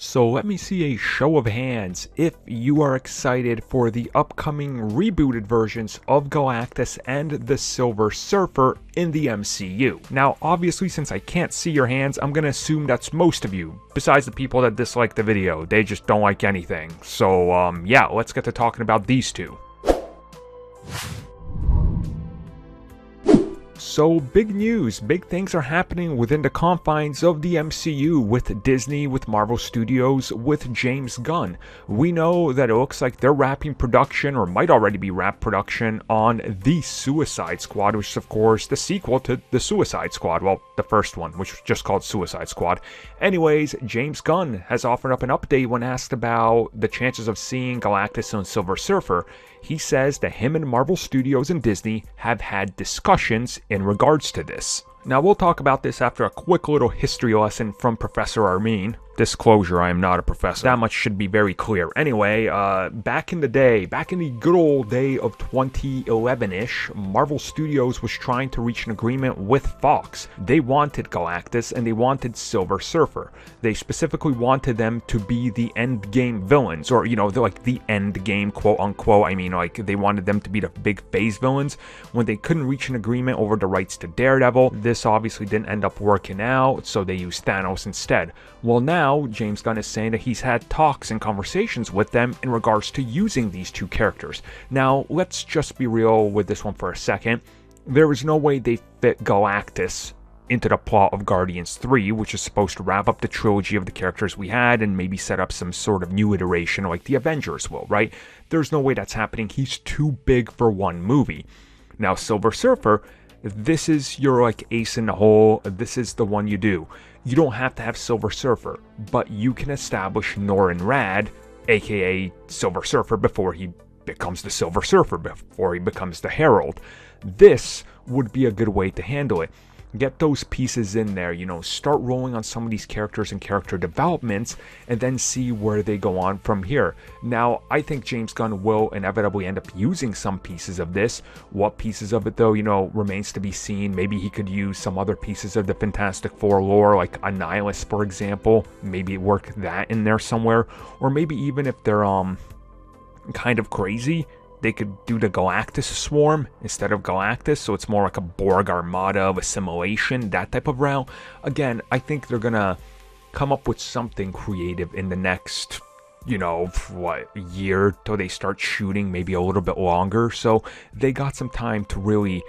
So let me see a show of hands if you are excited for the upcoming rebooted versions of Galactus and the Silver Surfer in the MCU. Now, obviously, since I can't see your hands, I'm gonna assume that's most of you. Besides the people that dislike the video, they just don't like anything. So, yeah, let's get to talking about these two. So big news, big things are happening within the confines of the MCU with Disney, with Marvel Studios, with James Gunn. We know that it looks like they're wrapping production, or might already be wrapped production, on The Suicide Squad, which is of course the sequel to The Suicide Squad. Well, the first one, which was just called Suicide Squad. Anyways, James Gunn has offered up an update when asked about the chances of seeing Galactus and Silver Surfer. He says that him and Marvel Studios and Disney have had discussions in regards to this. Now, we'll talk about this after a quick little history lesson from Professor Armin. Disclosure, I am not a professor. That much should be very clear. Anyway, back in the good old day of 2011-ish, Marvel Studios was trying to reach an agreement with Fox. They wanted Galactus and they wanted Silver Surfer. They specifically wanted them to be the end game villains, or, you know, they're like the end game, quote unquote. I mean, like, they wanted them to be the big phase villains. When they couldn't reach an agreement over the rights to Daredevil, this obviously didn't end up working out, so they used Thanos instead. Well, now James Gunn is saying that he's had talks and conversations with them in regards to using these two characters. Now, let's just be real with this one for a second. There is no way they fit Galactus into the plot of Guardians 3, which is supposed to wrap up the trilogy of the characters we had and maybe set up some sort of new iteration like the Avengers will, right? There's no way that's happening. He's too big for one movie. Now, Silver Surfer, this is your like ace in the hole. This is the one you do. You don't have to have Silver Surfer, but you can establish Norrin Radd, aka Silver Surfer, before he becomes the Silver Surfer, before he becomes the Herald. This would be a good way to handle it. Get those pieces in there, you know, start rolling on some of these characters and character developments, and then see where they go on from here. Now, I think James Gunn will inevitably end up using some pieces of this. What pieces of it, though, you know, remains to be seen. Maybe he could use some other pieces of the Fantastic Four lore, like Annihilus, for example. Maybe work that in there somewhere. Or maybe even if they're kind of crazy, they could do the Galactus swarm instead of Galactus, so it's more like a Borg armada of assimilation, that type of route. Again, I think they're gonna come up with something creative in the next, you know, year till they start shooting, maybe a little bit longer. So they got some time to really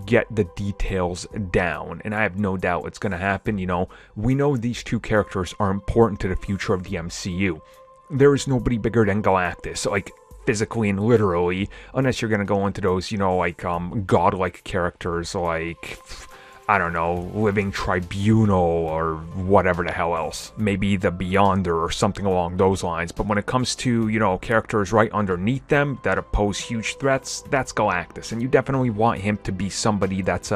get the details down, and I have no doubt it's gonna happen. You know, we know these two characters are important to the future of the MCU. There is nobody bigger than Galactus, like, physically and literally, unless you're gonna go into those, you know, like godlike characters like, I don't know, Living Tribunal or whatever the hell else, maybe the Beyonder or something along those lines. But when it comes to, you know, characters right underneath them that pose huge threats, that's Galactus, and you definitely want him to be somebody that's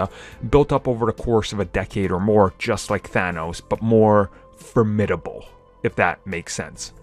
built up over the course of a decade or more, just like Thanos, but more formidable, if that makes sense.